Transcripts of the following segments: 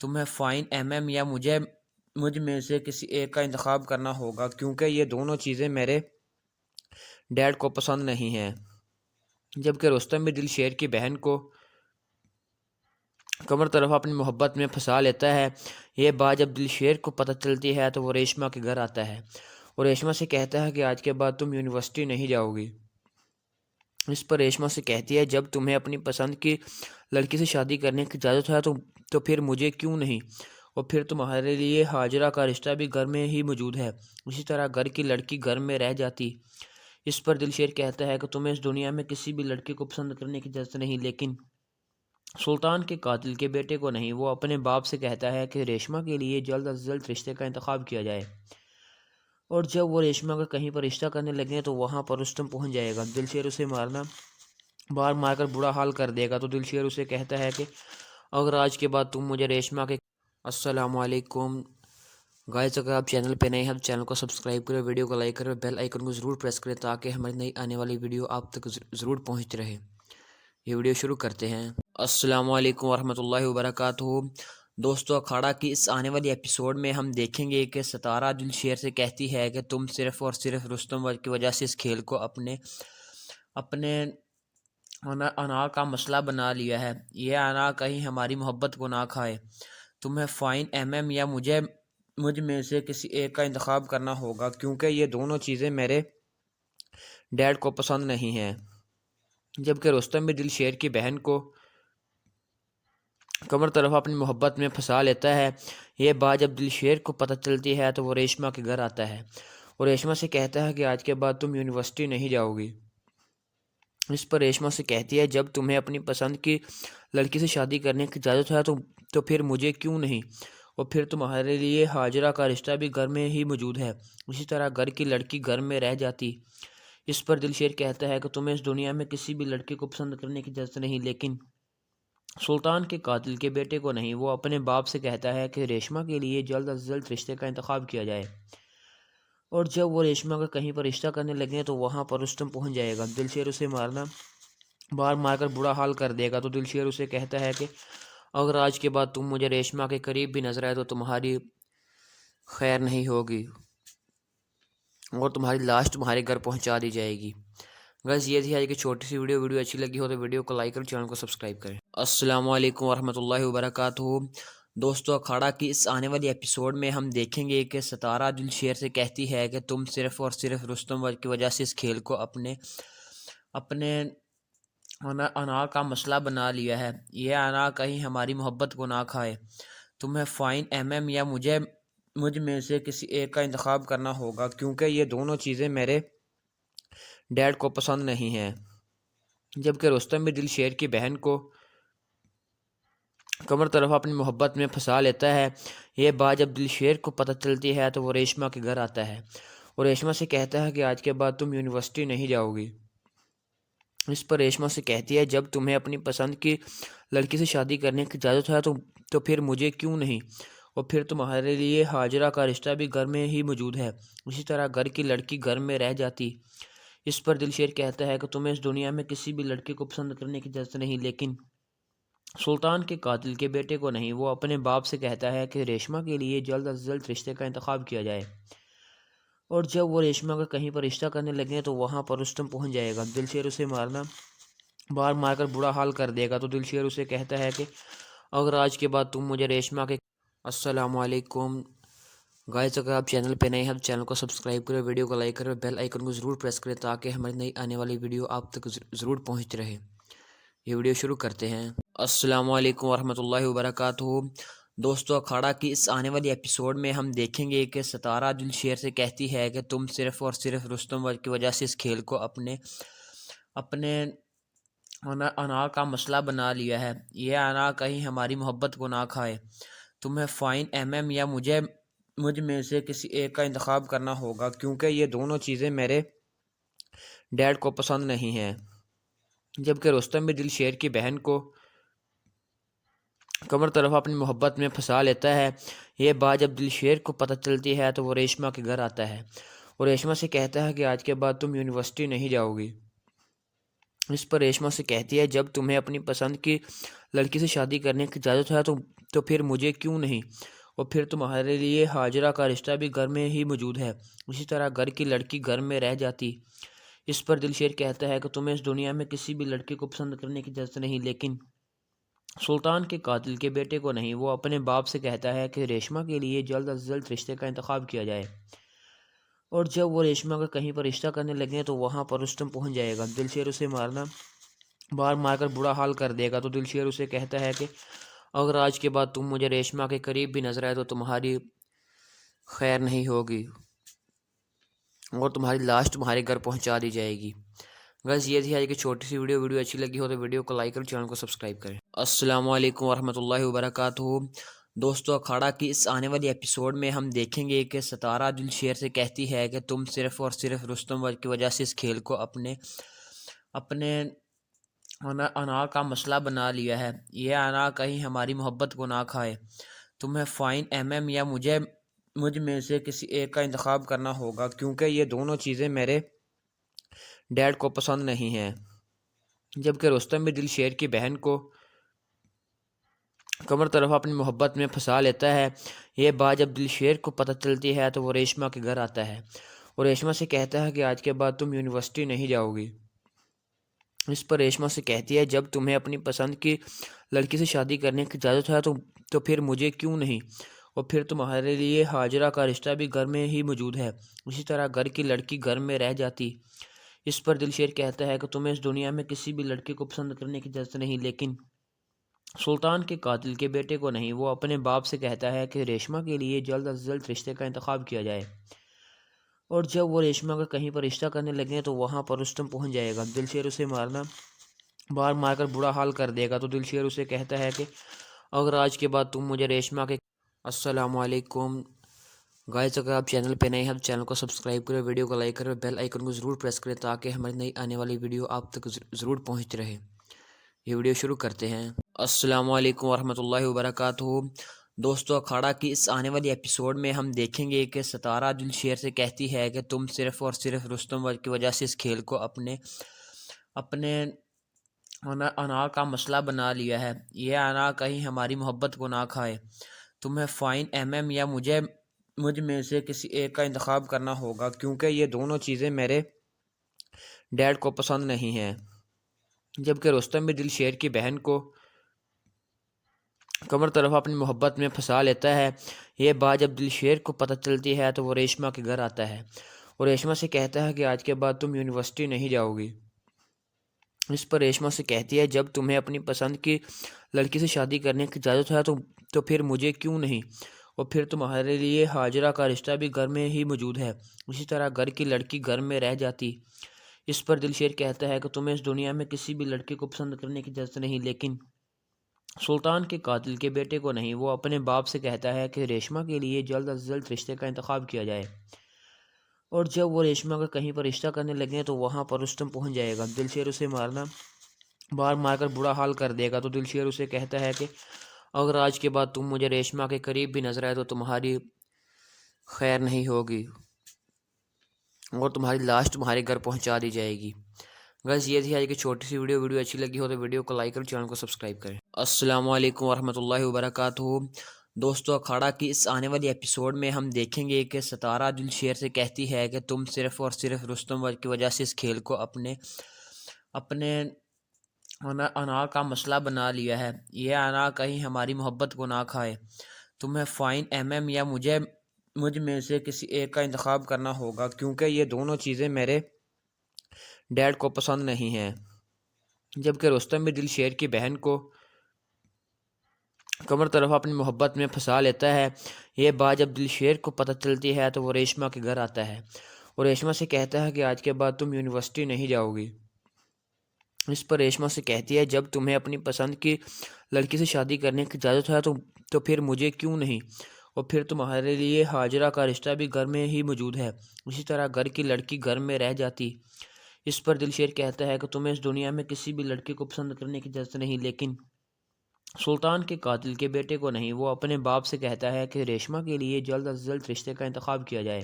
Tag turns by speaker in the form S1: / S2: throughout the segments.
S1: تمہیں fine MM یا مجھ میں سے کسی ایک کا انتخاب کرنا ہوگا، کیونکہ یہ دونوں چیزیں میرے ڈیڈ کو پسند نہیں ہیں۔ جبکہ رستم بھی دل شیر کی بہن کو کمر طرف اپنی محبت میں پھنسا لیتا ہے۔ یہ بات جب دل شیر کو پتہ چلتی ہے تو وہ ریشما کے گھر آتا ہے اور ریشما سے کہتا ہے کہ آج کے بعد تم یونیورسٹی نہیں جاؤ گی۔ اس پر ریشما سے کہتی ہے جب تمہیں اپنی پسند کی لڑکی سے شادی کرنے کی اجازت ہے تو پھر مجھے کیوں نہیں، اور پھر تمہارے لیے ہاجرہ کا رشتہ بھی گھر میں ہی موجود ہے، اسی طرح گھر کی لڑکی گھر میں رہ جاتی۔ اس پر دل شیر کہتا ہے کہ تمہیں اس دنیا میں کسی بھی لڑکی کو پسند کرنے کی اجازت نہیں، لیکن سلطان کے قاتل کے بیٹے کو نہیں۔ وہ اپنے باپ سے کہتا ہے کہ ریشما کے لیے جلد از جلد رشتے کا انتخاب کیا جائے، اور جب وہ ریشما کا کہیں پر رشتہ کرنے لگے تو وہاں پر رستم پہنچ جائے گا۔ دل شیر اسے مار کر برا حال کر دے گا، تو دل شیر اسے کہتا ہے کہ اگر آج کے بعد تم مجھے ریشما کے السلام علیکم گائز، اگر آپ چینل پہ نئے ہیں تو چینل کو سبسکرائب کریں، ویڈیو کو لائک کریں، بیل آئیکن کو ضرور پریس کریں تاکہ ہماری نئی آنے والی ویڈیو آپ تک ضرور پہنچتی رہے۔ یہ ویڈیو شروع کرتے ہیں۔ السلام علیکم ورحمۃ اللہ وبرکاتہ۔ دوستو، اکھاڑا کی اس آنے والی ایپیسوڈ میں ہم دیکھیں گے کہ ستارہ دل شیر سے کہتی ہے کہ تم صرف اور صرف رستم کی وجہ سے اس کھیل کو اپنے انا کا مسئلہ بنا لیا ہے۔ یہ انا کہیں ہماری محبت کو نہ کھائے۔ تمہیں فائن MM یا مجھ میں سے کسی ایک کا انتخاب کرنا ہوگا، کیونکہ یہ دونوں چیزیں میرے ڈیڈ کو پسند نہیں ہیں۔ جبکہ رستم بھی دل شیر کی بہن کو کمر طرف اپنی محبت میں پھنسا لیتا ہے۔ یہ بات جب دل شیر کو پتہ چلتی ہے تو وہ ریشما کے گھر آتا ہے اور ریشما سے کہتا ہے کہ آج کے بعد تم یونیورسٹی نہیں جاؤ گی۔ اس پر ریشما سے کہتی ہے جب تمہیں اپنی پسند کی لڑکی سے شادی کرنے کی اجازت ہے تو پھر مجھے کیوں نہیں، اور پھر تمہارے لیے ہاجرہ کا رشتہ بھی گھر میں ہی موجود ہے، اسی طرح گھر کی لڑکی گھر میں رہ جاتی۔ اس پر دل شیر کہتا ہے کہ تمہیں اس دنیا میں کسی بھی لڑکی کو پسند کرنے کی اجازت نہیں، لیکن سلطان کے قاتل کے بیٹے کو نہیں۔ وہ اپنے باپ سے کہتا ہے کہ ریشما کے لیے جلد از جلد رشتے کا انتخاب کیا جائے، اور جب وہ ریشما کا کہیں پر رشتہ کرنے لگے تو وہاں پر رستم پہنچ جائے گا۔ دل شیر اسے مار کر برا حال کر دے گا، تو دل شیر اسے کہتا ہے کہ اگر آج کے بعد تم مجھے ریشما کے قریب بھی نظر آئے تو تمہاری خیر نہیں ہوگی اور تمہاری لاش تمہارے گھر پہنچا دی جائے گی۔ بس یہ تھی آج کی چھوٹی سی ویڈیو اچھی لگی ہو تو ویڈیو کو لائک کریں، چینل کو سبسکرائب کریں۔ السلام علیکم ورحمۃ اللہ وبرکاتہ۔ دوستو، اکھاڑا کی اس آنے والی ایپیسوڈ میں ہم دیکھیں گے کہ ستارہ دل شیر سے کہتی ہے کہ تم صرف اور صرف رستم کی وجہ سے اس کھیل کو اپنے انا کا مسئلہ بنا لیا ہے۔ یہ انا کہیں ہماری محبت کو نہ کھائے۔ تمہیں فائن MM یا مجھ میں سے کسی ایک کا انتخاب کرنا ہوگا، کیونکہ یہ دونوں چیزیں میرے ڈیڈ کو پسند نہیں ہیں۔ جبکہ رستم بھی دل شیر کی بہن کو کمر طرف اپنی محبت میں پھنسا لیتا ہے۔ یہ بات جب دل شیر کو پتہ چلتی ہے تو وہ ریشما کے گھر آتا ہے اور ریشما سے کہتا ہے کہ آج کے بعد تم یونیورسٹی نہیں جاؤ گی۔ اس پر ریشما سے کہتی ہے جب تمہیں اپنی پسند کی لڑکی سے شادی کرنے کی اجازت ہے تو پھر مجھے کیوں نہیں، اور پھر تمہارے لیے ہاجرہ کا رشتہ بھی گھر میں ہی موجود ہے، اسی طرح گھر کی لڑکی گھر میں رہ جاتی۔ اس پر دل شیر کہتا ہے کہ تمہیں اس دنیا میں کسی بھی لڑکی کو پسند کرنے کی اجازت نہیں، لیکن سلطان کے قاتل کے بیٹے کو نہیں۔ وہ اپنے باپ سے کہتا ہے کہ ریشما کے لیے جلد از جلد رشتے کا انتخاب کیا جائے، اور جب وہ ریشما کا کہیں پر رشتہ کرنے لگے تو وہاں پر رستم پہنچ جائے گا۔ دل شیر اسے مار کر برا حال کر دے گا، تو دل شیر اسے کہتا ہے کہ اگر آج کے بعد تم مجھے ریشما کے السلام علیکم گائز، اگر آپ چینل پہ نئے ہیں تو چینل کو سبسکرائب کریں، ویڈیو کو لائک کریں، بیل آئیکن کو ضرور پریس کریں تاکہ ہماری نئی آنے والی ویڈیو آپ تک ضرور پہنچتی رہے۔ یہ ویڈیو شروع کرتے ہیں۔ السلام علیکم ورحمۃ اللہ وبرکاتہ۔ دوستو، اکھاڑا کی اس آنے والی ایپیسوڈ میں ہم دیکھیں گے کہ ستارہ دل شیر سے کہتی ہے کہ تم صرف اور صرف رستم کی وجہ سے اس کھیل کو اپنے انا کا مسئلہ بنا لیا ہے۔ یہ انا کہیں ہماری محبت کو نہ کھائے۔ تمہیں فائن MM یا مجھ میں سے کسی ایک کا انتخاب کرنا ہوگا، کیونکہ یہ دونوں چیزیں میرے ڈیڈ کو پسند نہیں ہیں۔ جبکہ رستم بھی دل شیر کی بہن کو کمر طرف اپنی محبت میں پھنسا لیتا ہے۔ یہ بات جب دل شیر کو پتہ چلتی ہے تو وہ ریشما کے گھر آتا ہے اور ریشما سے کہتا ہے کہ آج کے بعد تم یونیورسٹی نہیں جاؤ گی۔ اس پر ریشما سے کہتی ہے جب تمہیں اپنی پسند کی لڑکی سے شادی کرنے کی اجازت ہے تو پھر مجھے کیوں نہیں، اور پھر تمہارے لیے ہاجرہ کا رشتہ بھی گھر میں ہی موجود ہے، اسی طرح گھر کی لڑکی گھر میں رہ جاتی۔ اس پر دلشیر کہتا ہے کہ تمہیں اس دنیا میں کسی بھی لڑکی کو پسند کرنے کی اجازت نہیں، لیکن سلطان کے قاتل کے بیٹے کو نہیں۔ وہ اپنے باپ سے کہتا ہے کہ ریشما کے لیے جلد از جلد رشتے کا انتخاب کیا جائے، اور جب وہ ریشما کا کہیں پر رشتہ کرنے لگے تو وہاں پر رستم پہنچ جائے گا۔ دلشیر اسے مار مار کر برا حال کر دے گا، تو دلشیر اسے کہتا ہے کہ اگر آج کے بعد تم مجھے ریشما کے قریب بھی نظر آئے تو تمہاری خیر نہیں ہوگی اور تمہاری لاش تمہارے گھر پہنچا دی جائے گی۔ بس یہ تھی آج کی چھوٹی سی ویڈیو اچھی لگی ہو تو ویڈیو کو لائک کریں، چینل کو سبسکرائب کریں۔ السلام علیکم ورحمۃ اللہ وبرکاتہ۔ دوستو، اکھاڑا کی اس آنے والی ایپیسوڈ میں ہم دیکھیں گے کہ ستارہ دلشیر سے کہتی ہے کہ تم صرف اور صرف رستم کی وجہ سے اس کھیل کو اپنے انا کا مسئلہ بنا لیا ہے۔ یہ انا کہیں ہماری محبت کو نہ کھائے۔ تمہیں فائن یا مجھ میں سے کسی ایک کا انتخاب کرنا ہوگا، کیونکہ یہ دونوں چیزیں میرے ڈیڈ کو پسند نہیں ہیں۔ جبکہ رستم بھی دلشیر کی بہن کو کمر طرف اپنی محبت میں پھنسا لیتا ہے۔ یہ بات جب دلشیر کو پتہ چلتی ہے تو وہ ریشما کے گھر آتا ہے اور ریشما سے کہتا ہے کہ آج کے بعد تم یونیورسٹی نہیں جاؤ گی۔ اس پر ریشما سے کہتی ہے جب تمہیں اپنی پسند کی لڑکی سے شادی کرنے کی اجازت ہے تو پھر مجھے کیوں نہیں، اور پھر تمہارے لیے ہاجرہ کا رشتہ بھی گھر میں ہی موجود ہے، اسی طرح گھر کی لڑکی گھر میں رہ جاتی۔ اس پر دلشیر کہتا ہے کہ تمہیں اس دنیا میں کسی بھی لڑکی کو پسند کرنے کی اجازت نہیں، لیکن سلطان کے قاتل کے بیٹے کو نہیں۔ وہ اپنے باپ سے کہتا ہے کہ ریشما کے لیے جلد از جلد رشتے کا انتخاب کیا جائے، اور جب وہ ریشما کا کہیں پر رشتہ کرنے لگے تو وہاں پر رستم پہنچ جائے گا۔ دلشیر اسے مار مار کر برا حال کر دے گا، تو دلشیر اسے کہتا ہے کہ اگر آج کے بعد تم مجھے ریشما کے السلام علیکم گائز، اگر آپ چینل پہ نئے ہیں تو چینل کو سبسکرائب کریں، ویڈیو کو لائک کریں، بیل آئیکن کو ضرور پریس کریں تاکہ ہماری نئی آنے والی ویڈیو آپ تک ضرور پہنچتی رہے۔ یہ ویڈیو شروع کرتے ہیں۔ السلام علیکم ورحمۃ اللہ وبرکاتہ۔ دوستو، اکھاڑا کی اس آنے والی ایپیسوڈ میں ہم دیکھیں گے کہ ستارہ دلشیر سے کہتی ہے کہ تم صرف اور صرف رستم کی وجہ سے اس کھیل کو اپنے انا کا مسئلہ بنا لیا ہے۔ یہ انا کہیں ہماری محبت کو نہ کھائے۔ تمہیں فائن یا مجھ میں سے کسی ایک کا انتخاب کرنا ہوگا، کیونکہ یہ دونوں چیزیں میرے ڈیڈ کو پسند نہیں ہیں۔ جبکہ رستم بھی دلشیر کی بہن کو کمر طرف اپنی محبت میں پھنسا لیتا ہے۔ یہ بات جب دلشیر کو پتہ چلتی ہے تو وہ ریشما کے گھر آتا ہے اور ریشما سے کہتا ہے کہ آج کے بعد تم یونیورسٹی نہیں جاؤ گی۔ اس پر ریشما سے کہتی ہے جب تمہیں اپنی پسند کی لڑکی سے شادی کرنے کی اجازت ہے تو پھر مجھے کیوں نہیں، اور پھر تمہارے لیے ہاجرہ کا رشتہ بھی گھر میں ہی موجود ہے، اسی طرح گھر کی لڑکی گھر میں رہ جاتی۔ اس پر دلشیر کہتا ہے کہ تمہیں اس دنیا میں کسی بھی لڑکی کو پسند کرنے کی اجازت نہیں، لیکن سلطان کے قاتل کے بیٹے کو نہیں۔ وہ اپنے باپ سے کہتا ہے کہ ریشما کے لیے جلد از جلد رشتے کا انتخاب کیا جائے، اور جب وہ ریشما کا کہیں پر رشتہ کرنے لگے تو وہاں پر رستم پہنچ جائے گا۔ دلشیر اسے مار مار کر برا حال کر دے گا، تو دلشیر اسے کہتا ہے کہ اگر آج کے بعد تم مجھے ریشما کے قریب بھی نظر آئے تو تمہاری خیر نہیں ہوگی اور تمہاری لاش تمہارے گھر پہنچا دی جائے گی۔ بس یہ تھی آج کی چھوٹی سی ویڈیو اچھی لگی ہو تو ویڈیو کو لائک کریں، چینل کو سبسکرائب کریں۔ السلام علیکم ورحمۃ اللہ وبرکاتہ۔ دوستو، اکھاڑا کی اس آنے والی ایپیسوڈ میں ہم دیکھیں گے کہ ستارہ دلشیر سے کہتی ہے کہ تم صرف اور صرف رستم کی وجہ سے اس کھیل کو اپنے انا کا مسئلہ بنا لیا ہے۔ یہ انا کہیں ہماری محبت کو نہ کھائے۔ تمہیں فائن یا مجھ میں سے کسی ایک کا انتخاب کرنا ہوگا، کیونکہ یہ دونوں چیزیں میرے ڈیڈ کو پسند نہیں ہیں۔ جبکہ رستم بھی دلشیر کی بہن کو کمر طرف اپنی محبت میں پھنسا لیتا ہے۔ یہ بات جب دلشیر کو پتہ چلتی ہے تو وہ ریشما کے گھر آتا ہے اور ریشما سے کہتا ہے کہ آج کے بعد تم یونیورسٹی نہیں جاؤ گی۔ اس پر ریشما سے کہتی ہے جب تمہیں اپنی پسند کی لڑکی سے شادی کرنے کی اجازت ہے تو پھر مجھے کیوں نہیں، اور پھر تمہارے لیے ہاجرہ کا رشتہ بھی گھر میں ہی موجود ہے، اسی طرح گھر کی لڑکی گھر میں رہ جاتی۔ اس پر دلشیر کہتا ہے کہ تمہیں اس دنیا میں کسی بھی لڑکی کو پسند کرنے کی اجازت نہیں، لیکن سلطان کے قاتل کے بیٹے کو نہیں۔ وہ اپنے باپ سے کہتا ہے کہ ریشما کے لیے جلد از جلد رشتے کا انتخاب کیا جائے،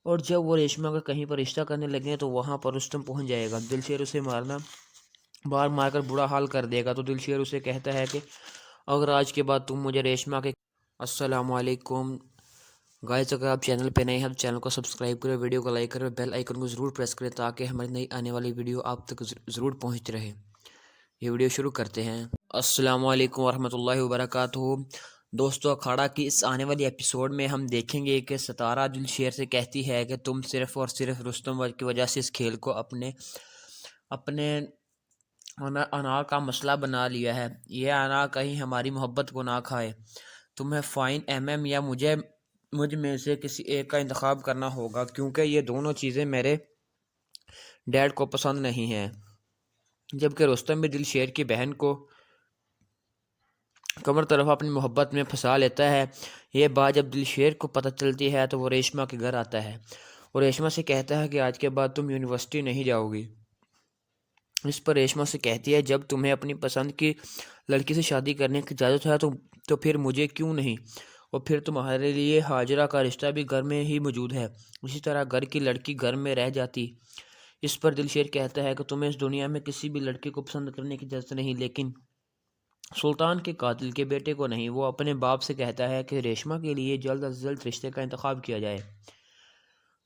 S1: اور جب وہ ریشما کا کہیں پر رشتہ کرنے لگے تو وہاں پر رستم پہنچ جائے گا۔ دلشیر اسے مار مار کر برا حال کر دے گا تو دلشیر اسے کہتا ہے کہ اگر آج کے بعد تم مجھے ریشما کے السلام علیکم گائز، اگر آپ چینل پہ نئے ہیں تو چینل کو سبسکرائب کریں، ویڈیو کو لائک کریں، بیل آئیکن کو ضرور پریس کریں تاکہ ہماری نئی آنے والی ویڈیو آپ تک ضرور پہنچتی رہے۔ یہ ویڈیو شروع کرتے ہیں۔ السلام علیکم ورحمۃ اللہ وبرکاتہ۔ دوستو، اکھاڑا کی اس آنے والی ایپیسوڈ میں ہم دیکھیں گے کہ ستارہ دلشیر سے کہتی ہے کہ تم صرف اور صرف رستم کی وجہ سے اس کھیل کو اپنے انا کا مسئلہ بنا لیا ہے۔ یہ انا کہیں ہماری محبت کو نہ کھائے۔ تمہیں فائن ایم یا مجھ میں سے کسی ایک کا انتخاب کرنا ہوگا، کیونکہ یہ دونوں چیزیں میرے ڈیڈ کو پسند نہیں ہیں۔ جبکہ رستم بھی دلشیر کی بہن کو کمر طرف اپنی محبت میں پھنسا لیتا ہے۔ یہ بات جب دلشیر کو پتہ چلتی ہے تو وہ ریشما کے گھر آتا ہے اور ریشما سے کہتا ہے کہ آج کے بعد تم یونیورسٹی نہیں جاؤ گی۔ اس پر ریشما سے کہتی ہے جب تمہیں اپنی پسند کی لڑکی سے شادی کرنے کی اجازت ہے تو پھر مجھے کیوں نہیں، اور پھر تمہارے لیے ہاجرہ کا رشتہ بھی گھر میں ہی موجود ہے، اسی طرح گھر کی لڑکی گھر میں رہ جاتی۔ اس پر دلشیر کہتا ہے کہ تمہیں اس دنیا میں کسی بھی لڑکی کو پسند کرنے کی اجازت نہیں، لیکن سلطان کے قاتل کے بیٹے کو نہیں۔ وہ اپنے باپ سے کہتا ہے کہ ریشما کے لیے جلد از جلد رشتے کا انتخاب کیا جائے۔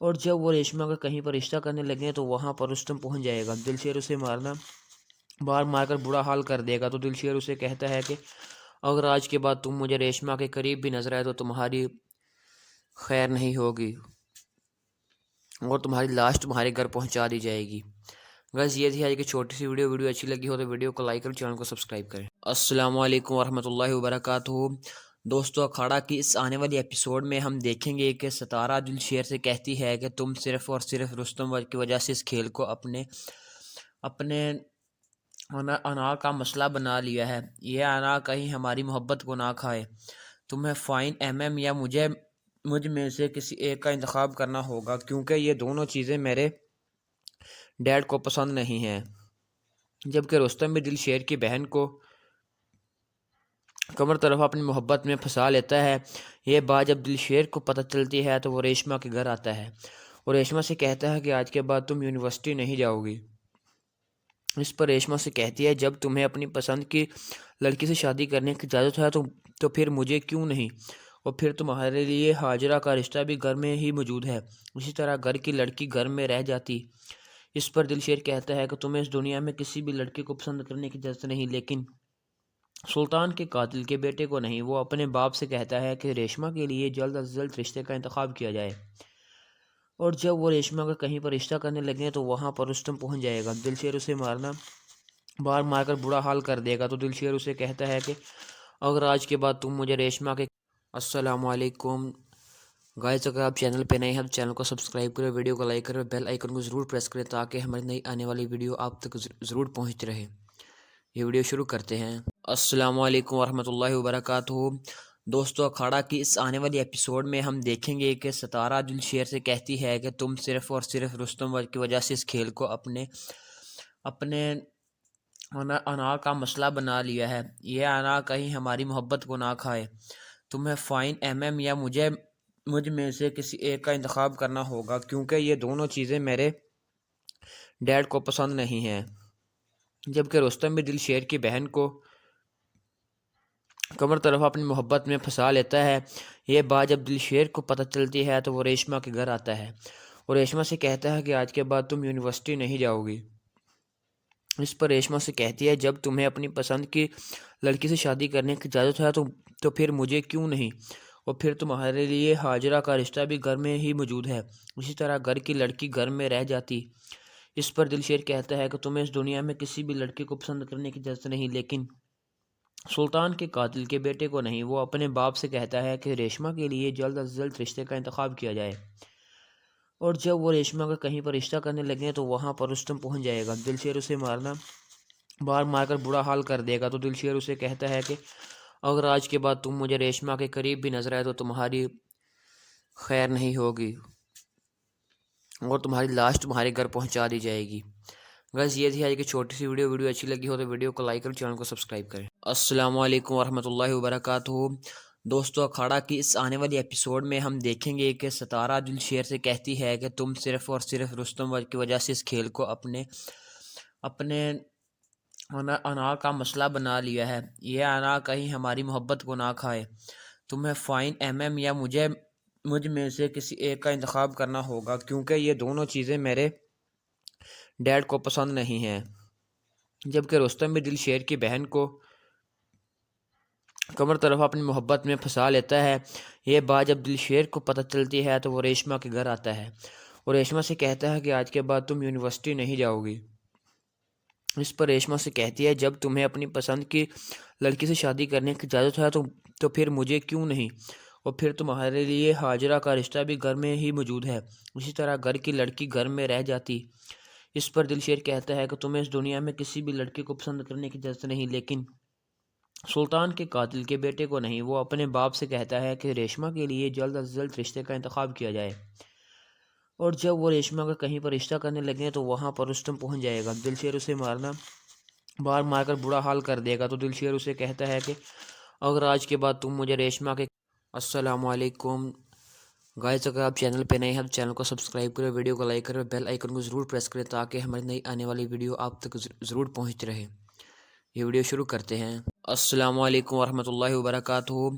S1: اور جب وہ ریشما کا کہیں پر رشتہ کرنے لگے تو وہاں پر رستم پہنچ جائے گا۔ دلشیر اسے مار مار کر برا حال کر دے گا تو دلشیر اسے کہتا ہے کہ اگر آج کے بعد تم مجھے ریشما کے قریب بھی نظر آئے تو تمہاری خیر نہیں ہوگی اور تمہاری لاش تمہارے گھر پہنچا دی جائے گی۔ بس یہ تھی آج کی چھوٹی سی ویڈیو اچھی لگی ہو تو ویڈیو کو لائک کریں، چینل کو سبسکرائب کریں۔ السلام علیکم ورحمۃ اللہ وبرکاتہ۔ دوستو، اکھاڑا کی اس آنے والی ایپیسوڈ میں ہم دیکھیں گے کہ ستارہ دلشیر سے کہتی ہے کہ تم صرف اور صرف رستم کی وجہ سے اس کھیل کو اپنے انا کا مسئلہ بنا لیا ہے۔ یہ انا کہیں ہماری محبت کو نہ کھائے۔ تمہیں فائن ایم یا مجھ میں سے کسی ایک کا انتخاب کرنا ہوگا، کیونکہ یہ دونوں چیزیں میرے ڈیڈ کو پسند نہیں ہیں۔ جبکہ رستم بھی دلشیر کی بہن کو کمر طرف اپنی محبت میں پھنسا لیتا ہے۔ یہ بات جب دلشیر کو پتہ چلتی ہے تو وہ ریشما کے گھر آتا ہے اور ریشما سے کہتا ہے کہ آج کے بعد تم یونیورسٹی نہیں جاؤ گی۔ اس پر ریشما سے کہتی ہے جب تمہیں اپنی پسند کی لڑکی سے شادی کرنے کی اجازت ہے تو پھر مجھے کیوں نہیں، اور پھر تمہارے لیے ہاجرہ کا رشتہ بھی گھر میں ہی موجود ہے، اسی طرح گھر کی لڑکی گھر میں رہ جاتی۔ اس پر دلشیر کہتا ہے کہ تمہیں اس دنیا میں کسی بھی لڑکی کو پسند کرنے کی اجازت نہیں، لیکن سلطان کے قاتل کے بیٹے کو نہیں۔ وہ اپنے باپ سے کہتا ہے کہ ریشما کے لیے جلد از جلد رشتے کا انتخاب کیا جائے۔ اور جب وہ ریشما کا کہیں پر رشتہ کرنے لگے تو وہاں پر رستم پہنچ جائے گا۔ دلشیر اسے مار مار کر برا حال کر دے گا تو دلشیر اسے کہتا ہے کہ اگر آج کے بعد تم مجھے ریشما کے السلام علیکم گائز، اگر آپ چینل پہ نئے ہیں تو چینل کو سبسکرائب کریں، ویڈیو کو لائک کریں، بیل آئیکن کو ضرور پریس کریں تاکہ ہماری نئی آنے والی ویڈیو آپ تک ضرور پہنچتی رہے۔ یہ ویڈیو شروع کرتے ہیں۔ السلام علیکم ورحمۃ اللہ وبرکاتہ۔ دوستو، اکھاڑا کی اس آنے والی ایپیسوڈ میں ہم دیکھیں گے کہ ستارہ دلشیر سے کہتی ہے کہ تم صرف اور صرف رستم کی وجہ سے اس کھیل کو اپنے انا کا مسئلہ بنا لیا ہے۔ یہ انا کہیں ہماری محبت کو نہ کھائے۔ تمہیں فائن ایم یا مجھ میں سے کسی ایک کا انتخاب کرنا ہوگا، کیونکہ یہ دونوں چیزیں میرے ڈیڈ کو پسند نہیں ہیں۔ جبکہ رستم بھی دلشیر کی بہن کو کمر طرف اپنی محبت میں پھنسا لیتا ہے۔ یہ بات جب دلشیر کو پتہ چلتی ہے تو وہ ریشما کے گھر آتا ہے اور ریشما سے کہتا ہے کہ آج کے بعد تم یونیورسٹی نہیں جاؤ گی۔ اس پر ریشما سے کہتی ہے جب تمہیں اپنی پسند کی لڑکی سے شادی کرنے کی اجازت ہے تو پھر مجھے کیوں نہیں، اور پھر تمہارے لیے ہاجرہ کا رشتہ بھی گھر میں ہی موجود ہے، اسی طرح گھر کی لڑکی گھر میں رہ جاتی۔ اس پر دلشیر کہتا ہے کہ تمہیں اس دنیا میں کسی بھی لڑکی کو پسند کرنے کی اجازت نہیں، لیکن سلطان کے قاتل کے بیٹے کو نہیں۔ وہ اپنے باپ سے کہتا ہے کہ ریشما کے لیے جلد از جلد رشتے کا انتخاب کیا جائے۔ اور جب وہ ریشما کا کہیں پر رشتہ کرنے لگے تو وہاں پر رستم پہنچ جائے گا۔ دلشیر اسے مار مار کر برا حال کر دے گا تو دلشیر اسے کہتا ہے کہ اگر آج کے بعد تم مجھے ریشما کے قریب بھی نظر آئے تو تمہاری خیر نہیں ہوگی اور تمہاری لاش تمہارے گھر پہنچا دی جائے گی۔ بس یہ تھی آج کی چھوٹی سی ویڈیو اچھی لگی ہو تو ویڈیو کو لائک کریں، چینل کو سبسکرائب کریں۔ السلام علیکم ورحمۃ اللہ وبرکاتہ۔ دوستو اکھاڑا کی اس آنے والی ایپیسوڈ میں ہم دیکھیں گے کہ ستارہ دل شیر سے کہتی ہے کہ تم صرف اور صرف رستم کی وجہ سے اس کھیل کو اپنے انا کا مسئلہ بنا لیا ہے۔ یہ انا کہیں ہماری محبت کو نہ کھائے۔ تمہیں فائن یا مجھ میں سے کسی ایک کا انتخاب کرنا ہوگا، کیونکہ یہ دونوں چیزیں میرے ڈیڈ کو پسند نہیں ہیں۔ جبکہ رستم بھی دل شیر کی بہن کو کمر طرف اپنی محبت میں پھنسا لیتا ہے۔ یہ بات جب دل شیر کو پتہ چلتی ہے تو وہ ریشما کے گھر آتا ہے اور ریشما سے کہتا ہے کہ آج کے بعد تم یونیورسٹی نہیں جاؤ گی۔ اس پر ریشما سے کہتی ہے جب تمہیں اپنی پسند کی لڑکی سے شادی کرنے کی اجازت ہے تو پھر مجھے کیوں نہیں، اور پھر تمہارے لیے ہاجرہ کا رشتہ بھی گھر میں ہی موجود ہے، اسی طرح گھر کی لڑکی گھر میں رہ جاتی۔ اس پر دل شیر کہتا ہے کہ تمہیں اس دنیا میں کسی بھی لڑکی کو پسند کرنے کی اجازت نہیں، لیکن سلطان کے قاتل کے بیٹے کو نہیں۔ وہ اپنے باپ سے کہتا ہے کہ ریشما کے لیے جلد از جلد رشتے کا انتخاب کیا جائے، اور جب وہ ریشما کا کہیں پر رشتہ کرنے لگے تو وہاں پر رستم پہنچ جائے گا۔ دل شیر اسے مار کر برا حال کر دے گا، تو دل شیر اسے کہتا ہے کہ اگر آج کے بعد تم مجھے ریشما کے السلام علیکم گائز، اگر آپ چینل پہ نئے ہیں تو چینل کو سبسکرائب کریں، ویڈیو کو لائک کریں، بیل آئیکن کو ضرور پریس کریں تاکہ ہماری نئی آنے والی ویڈیو آپ تک ضرور پہنچتی رہے۔ یہ ویڈیو شروع کرتے ہیں۔ السلام علیکم ورحمۃ اللہ وبرکاتہ۔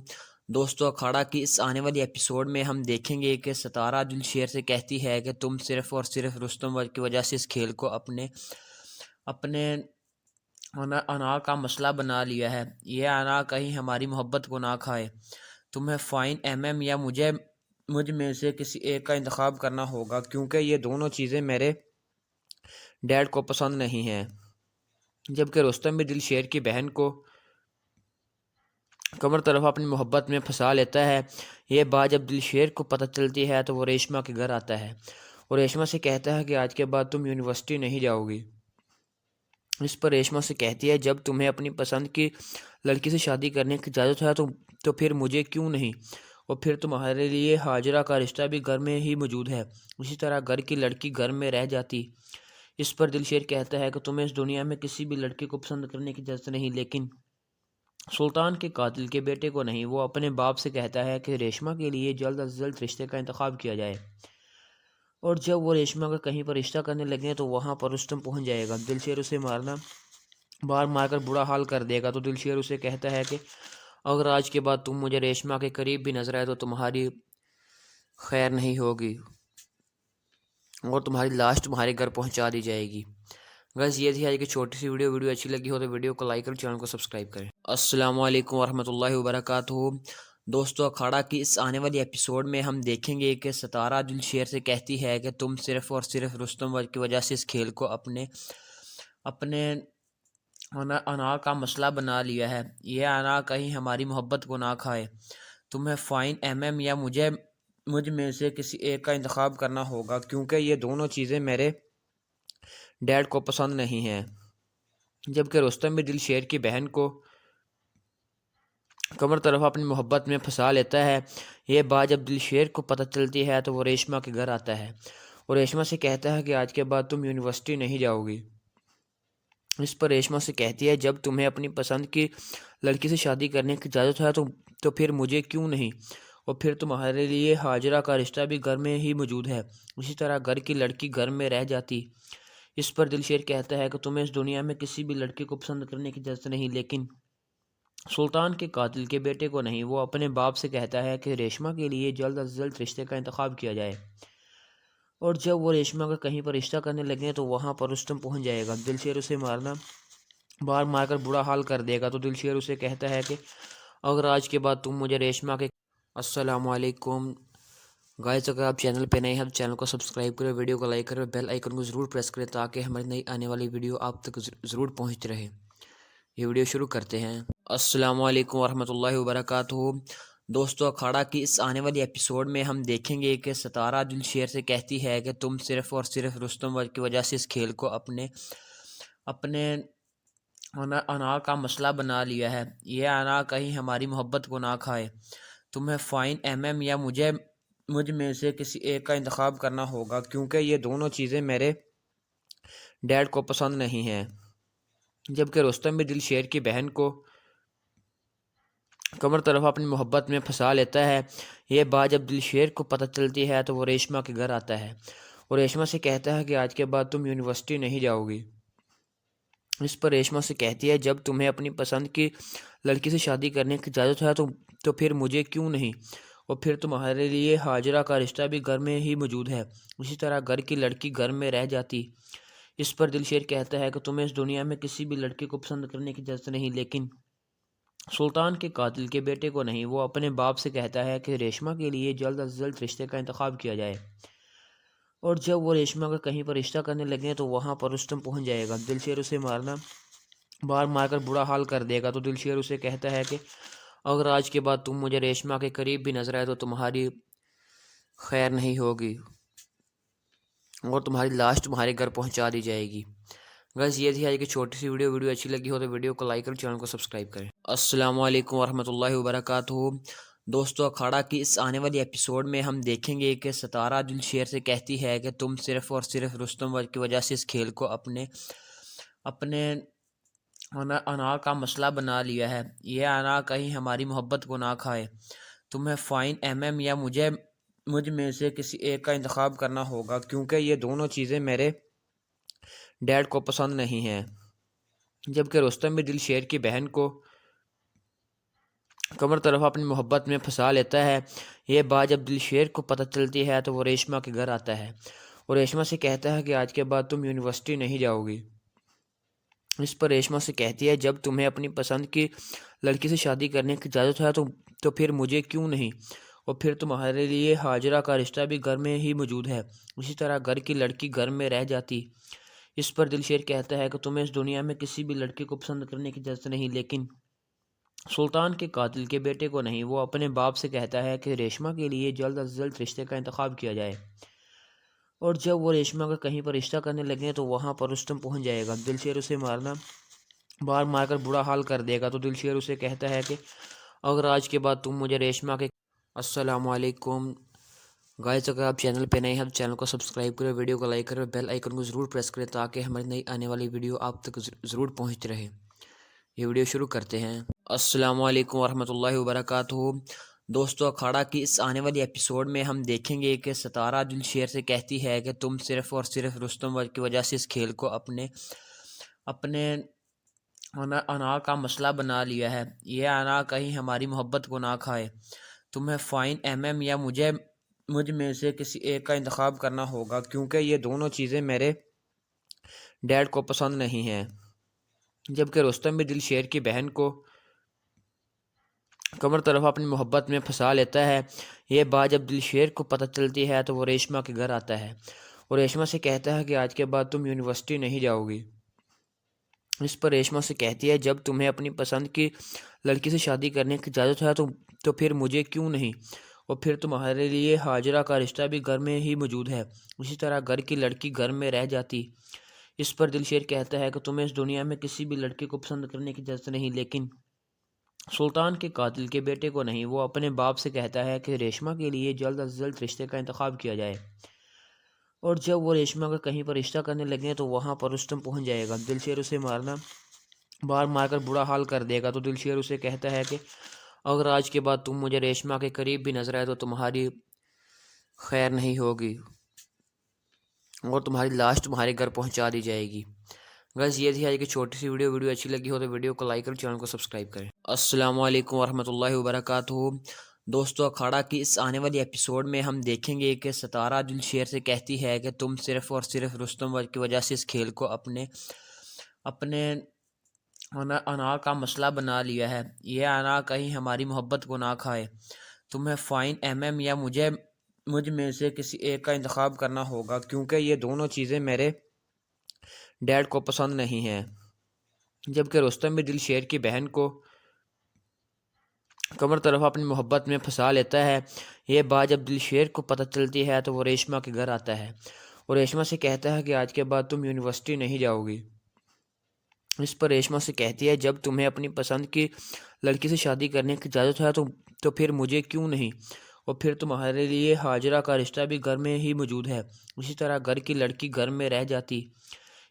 S1: دوستو اکھاڑا کی اس آنے والی ایپیسوڈ میں ہم دیکھیں گے کہ ستارہ دل شیر سے کہتی ہے کہ تم صرف اور صرف رستم کی وجہ سے اس کھیل کو اپنے انا کا مسئلہ بنا لیا ہے۔ یہ انا کہیں ہماری محبت کو نہ کھائے۔ تمہیں فائن یا مجھ میں سے کسی ایک کا انتخاب کرنا ہوگا، کیونکہ یہ دونوں چیزیں میرے ڈیڈ کو پسند نہیں ہیں۔ جبکہ رستم بھی دل شیر کی بہن کو کمر طرف اپنی محبت میں پھنسا لیتا ہے۔ یہ بات جب دل شیر کو پتہ چلتی ہے تو وہ ریشما کے گھر آتا ہے اور ریشما سے کہتا ہے کہ آج کے بعد تم یونیورسٹی نہیں جاؤ گی۔ اس پر ریشما سے کہتی ہے جب تمہیں اپنی پسند کی لڑکی سے شادی کرنے کی اجازت ہے تو پھر مجھے کیوں نہیں، اور پھر تمہارے لیے ہاجرہ کا رشتہ بھی گھر میں ہی موجود ہے، اسی طرح گھر کی لڑکی گھر میں رہ جاتی۔ اس پر دل شیر کہتا ہے کہ تمہیں اس دنیا میں کسی بھی لڑکی کو پسند کرنے کی اجازت نہیں، لیکن سلطان کے قاتل کے بیٹے کو نہیں۔ وہ اپنے باپ سے کہتا ہے کہ ریشما کے لیے جلد از جلد رشتے کا انتخاب کیا جائے، اور جب وہ ریشما کا کہیں پر رشتہ کرنے لگے تو وہاں پر رستم پہنچ جائے گا۔ دل شیر اسے مار کر برا حال کر دے گا، تو دل شیر اسے کہتا ہے کہ اگر آج کے بعد تم مجھے ریشما کے قریب بھی نظر آئے تو تمہاری خیر نہیں ہوگی اور تمہاری لاش تمہارے گھر پہنچا دی جائے گی۔ بس یہ تھی آج کی چھوٹی سی ویڈیو اچھی لگی ہو تو ویڈیو کو لائک کریں، چینل کو سبسکرائب کریں۔ السلام علیکم ورحمۃ اللہ وبرکاتہ۔ دوستو اکھاڑا کی اس آنے والی ایپیسوڈ میں ہم دیکھیں گے کہ ستارہ دل شیر سے کہتی ہے کہ تم صرف اور صرف رستم کی وجہ سے اس کھیل کو اپنے انا کا مسئلہ بنا لیا ہے۔ یہ انا کہیں ہماری محبت کو نہ کھائے۔ تمہیں فائن یا مجھ میں سے کسی ایک کا انتخاب کرنا ہوگا، کیونکہ یہ دونوں چیزیں میرے ڈیڈ کو پسند نہیں ہیں۔ جبکہ رستم بھی دل شیر کی بہن کو کمر طرف اپنی محبت میں پھنسا لیتا ہے۔ یہ بات جب دل شیر کو پتہ چلتی ہے تو وہ ریشما کے گھر آتا ہے اور ریشما سے کہتا ہے کہ آج کے بعد تم یونیورسٹی نہیں جاؤ گی۔ اس پر ریشما سے کہتی ہے جب تمہیں اپنی پسند کی لڑکی سے شادی کرنے کی اجازت ہے تو پھر مجھے کیوں نہیں، اور پھر تمہارے لیے ہاجرہ کا رشتہ بھی گھر میں ہی موجود ہے، اسی طرح گھر کی لڑکی گھر میں رہ جاتی۔ اس پر دل شیر کہتا ہے کہ تمہیں اس دنیا میں کسی بھی لڑکی کو پسند کرنے کی اجازت نہیں، لیکن سلطان کے قاتل کے بیٹے کو نہیں۔ وہ اپنے باپ سے کہتا ہے کہ ریشما کے لیے جلد از جلد رشتے کا انتخاب کیا جائے، اور جب وہ ریشما کا کہیں پر رشتہ کرنے لگے تو وہاں پر رستم پہنچ جائے گا۔ دل شیر اسے مار کر برا حال کر دے گا، تو دل شیر اسے کہتا ہے کہ اگر آج کے بعد تم مجھے ریشما کے السلام علیکم گائز، اگر آپ چینل پہ نئے ہیں تو چینل کو سبسکرائب کریں، ویڈیو کو لائک کریں، بیل آئیکن کو ضرور پریس کریں تاکہ ہماری نئی آنے والی ویڈیو آپ تک ضرور پہنچتی رہے۔ یہ ویڈیو شروع کرتے ہیں۔ السلام علیکم ورحمۃ اللہ وبرکاتہ۔ دوستو اکھاڑا کی اس آنے والی ایپیسوڈ میں ہم دیکھیں گے کہ ستارہ دل شیر سے کہتی ہے کہ تم صرف اور صرف رستم کی وجہ سے اس کھیل کو اپنے انا کا مسئلہ بنا لیا ہے۔ یہ انا کہیں ہماری محبت کو نہ کھائے۔ تمہیں فائن یا مجھ میں سے کسی ایک کا انتخاب کرنا ہوگا، کیونکہ یہ دونوں چیزیں میرے ڈیڈ کو پسند نہیں ہیں۔ جبکہ رستم بھی دل شیر کی بہن کو کمر طرف اپنی محبت میں پھنسا لیتا ہے۔ یہ بات جب دل شیر کو پتہ چلتی ہے تو وہ ریشما کے گھر آتا ہے اور ریشما سے کہتا ہے کہ آج کے بعد تم یونیورسٹی نہیں جاؤ گی۔ اس پر ریشما سے کہتی ہے جب تمہیں اپنی پسند کی لڑکی سے شادی کرنے کی اجازت ہے تو پھر مجھے کیوں نہیں، اور پھر تمہارے لیے ہاجرہ کا رشتہ بھی گھر میں ہی موجود ہے، اسی طرح گھر کی لڑکی گھر میں رہ جاتی۔ اس پر دلشیر کہتا ہے کہ تمہیں اس دنیا میں کسی بھی لڑکی کو پسند کرنے کی اجازت نہیں، لیکن سلطان کے قاتل کے بیٹے کو نہیں۔ وہ اپنے باپ سے کہتا ہے کہ ریشما کے لیے جلد از جلد رشتے کا انتخاب کیا جائے، اور جب وہ ریشما کا کہیں پر رشتہ کرنے لگے تو وہاں پر رستم پہنچ جائے گا۔ دلشیر اسے مار کر برا حال کر دے گا، تو دلشیر اسے کہتا ہے کہ اگر آج کے بعد تم مجھے ریشما کے قریب بھی نظر آئے تو تمہاری خیر نہیں ہوگی اور تمہاری لاش تمہارے گھر پہنچا دی جائے گی۔ بس یہ تھی آج کی چھوٹی سی ویڈیو اچھی لگی ہو تو ویڈیو کو لائک کریں، چینل کو سبسکرائب کریں۔ السلام علیکم ورحمۃ اللہ وبرکاتہ۔ دوستو، اکھاڑا کی اس آنے والی ایپیسوڈ میں ہم دیکھیں گے کہ ستارہ دلشیر سے کہتی ہے کہ تم صرف اور صرف رستم کی وجہ سے اس کھیل کو اپنے انا کا مسئلہ بنا لیا ہے۔ یہ انا کہیں ہماری محبت کو نہ کھائے۔ تمہیں فائن یا مجھ میں سے کسی ایک کا انتخاب کرنا ہوگا، کیونکہ یہ دونوں چیزیں میرے ڈیڈ کو پسند نہیں ہیں۔ جبکہ رستم بھی دلشیر کی بہن کو کمر طرف اپنی محبت میں پھنسا لیتا ہے۔ یہ بات جب دلشیر کو پتہ چلتی ہے تو وہ ریشما کے گھر آتا ہے اور ریشما سے کہتا ہے کہ آج کے بعد تم یونیورسٹی نہیں جاؤ گی۔ اس پر ریشما سے کہتی ہے جب تمہیں اپنی پسند کی لڑکی سے شادی کرنے کی اجازت ہے تو پھر مجھے کیوں نہیں، اور پھر تمہارے لیے ہاجرہ کا رشتہ بھی گھر میں ہی موجود ہے، اسی طرح گھر کی لڑکی گھر میں رہ جاتی۔ اس پر دلشیر کہتا ہے کہ تمہیں اس دنیا میں کسی بھی لڑکی کو پسند کرنے کی اجازت نہیں، لیکن سلطان کے قاتل کے بیٹے کو نہیں۔ وہ اپنے باپ سے کہتا ہے کہ ریشما کے لیے جلد از جلد رشتے کا انتخاب کیا جائے، اور جب وہ ریشما کا کہیں پر رشتہ کرنے لگے تو وہاں پر رستم پہنچ جائے گا۔ دلشیر اسے مار کر برا حال کر دے گا، تو دلشیر اسے کہتا ہے کہ اگر آج کے بعد تم مجھے ریشما کے السلام علیکم گائز، اگر آپ چینل پہ نئے ہیں تو چینل کو سبسکرائب کریں، ویڈیو کو لائک کریں، بیل آئیکن کو ضرور پریس کریں تاکہ ہماری نئی آنے والی ویڈیو آپ تک ضرور پہنچتی رہے۔ یہ ویڈیو شروع کرتے ہیں۔ السلام علیکم ورحمۃ اللہ وبرکاتہ۔ دوستو، اکھاڑا کی اس آنے والی ایپیسوڈ میں ہم دیکھیں گے کہ ستارہ دلشیر سے کہتی ہے کہ تم صرف اور صرف رستم کی وجہ سے اس کھیل کو اپنے انا کا مسئلہ بنا لیا ہے۔ یہ انا کہیں ہماری محبت کو نہ کھائے۔ تمہیں فائن یا مجھ میں سے کسی ایک کا انتخاب کرنا ہوگا، کیونکہ یہ دونوں چیزیں میرے ڈیڈ کو پسند نہیں ہیں۔ جبکہ رستم بھی دلشیر کی بہن کو کمر طرف اپنی محبت میں پھنسا لیتا ہے۔ یہ بات جب دلشیر کو پتہ چلتی ہے تو وہ ریشما کے گھر آتا ہے اور ریشما سے کہتا ہے کہ آج کے بعد تم یونیورسٹی نہیں جاؤ گی۔ اس پر ریشما سے کہتی ہے جب تمہیں اپنی پسند کی لڑکی سے شادی کرنے کی اجازت ہے تو پھر مجھے کیوں نہیں، اور پھر تمہارے لیے ہاجرہ کا رشتہ بھی گھر میں ہی موجود ہے، اسی طرح گھر کی لڑکی گھر میں رہ جاتی۔ اس پر دلشیر کہتا ہے کہ تمہیں اس دنیا میں کسی بھی لڑکی کو پسند کرنے کی اجازت نہیں، لیکن سلطان کے قاتل کے بیٹے کو نہیں۔ وہ اپنے باپ سے کہتا ہے کہ ریشما کے لیے جلد از جلد رشتے کا انتخاب کیا جائے، اور جب وہ ریشما کا کہیں پر رشتہ کرنے لگے تو وہاں پر رستم پہنچ جائے گا۔ دلشیر اسے مار کر برا حال کر دے گا، تو دلشیر اسے کہتا ہے کہ اگر آج کے بعد تم مجھے ریشما کے قریب بھی نظر آئے تو تمہاری خیر نہیں ہوگی اور تمہاری لاش تمہارے گھر پہنچا دی جائے گی۔ بس یہ تھی آج کی چھوٹی سی ویڈیو اچھی لگی ہو تو ویڈیو کو لائک کریں، چینل کو سبسکرائب کریں۔ السلام علیکم ورحمۃ اللہ وبرکاتہ۔ دوستو، اکھاڑا کی اس آنے والی ایپیسوڈ میں ہم دیکھیں گے کہ ستارہ دلشیر سے کہتی ہے کہ تم صرف اور صرف رستم کی وجہ سے اس کھیل کو اپنے انا کا مسئلہ بنا لیا ہے۔ یہ انا کہیں ہماری محبت کو نہ کھائے۔ تمہیں فائن یا مجھ میں سے کسی ایک کا انتخاب کرنا ہوگا، کیونکہ یہ دونوں چیزیں میرے ڈیڈ کو پسند نہیں ہیں۔ جبکہ رستم بھی دلشیر کی بہن کو کمر طرف اپنی محبت میں پھنسا لیتا ہے۔ یہ بات جب دلشیر کو پتہ چلتی ہے تو وہ ریشما کے گھر آتا ہے اور ریشما سے کہتا ہے کہ آج کے بعد تم یونیورسٹی نہیں جاؤ گی۔ اس پر ریشما سے کہتی ہے جب تمہیں اپنی پسند کی لڑکی سے شادی کرنے کی اجازت ہے تو پھر مجھے کیوں نہیں، اور پھر تمہارے لیے ہاجرہ کا رشتہ بھی گھر میں ہی موجود ہے، اسی طرح گھر کی لڑکی گھر میں رہ جاتی۔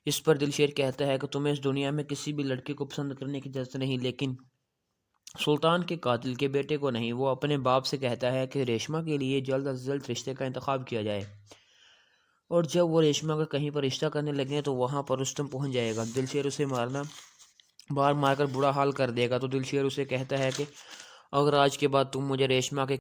S1: اس پر دلشیر کہتا ہے کہ تمہیں اس دنیا میں کسی بھی لڑکی کو پسند کرنے کی اجازت نہیں، لیکن سلطان کے قاتل کے بیٹے کو نہیں، وہ اپنے باپ سے کہتا ہے کہ ریشمہ کے لیے جلد از جلد رشتے کا انتخاب کیا جائے، اور جب وہ ریشمہ کا کہیں پر رشتہ کرنے لگے تو وہاں پر رستم پہنچ جائے گا۔ دلشیر اسے مار کر برا حال کر دے گا، تو دلشیر اسے کہتا ہے کہ اگر آج کے بعد تم مجھے ریشمہ کے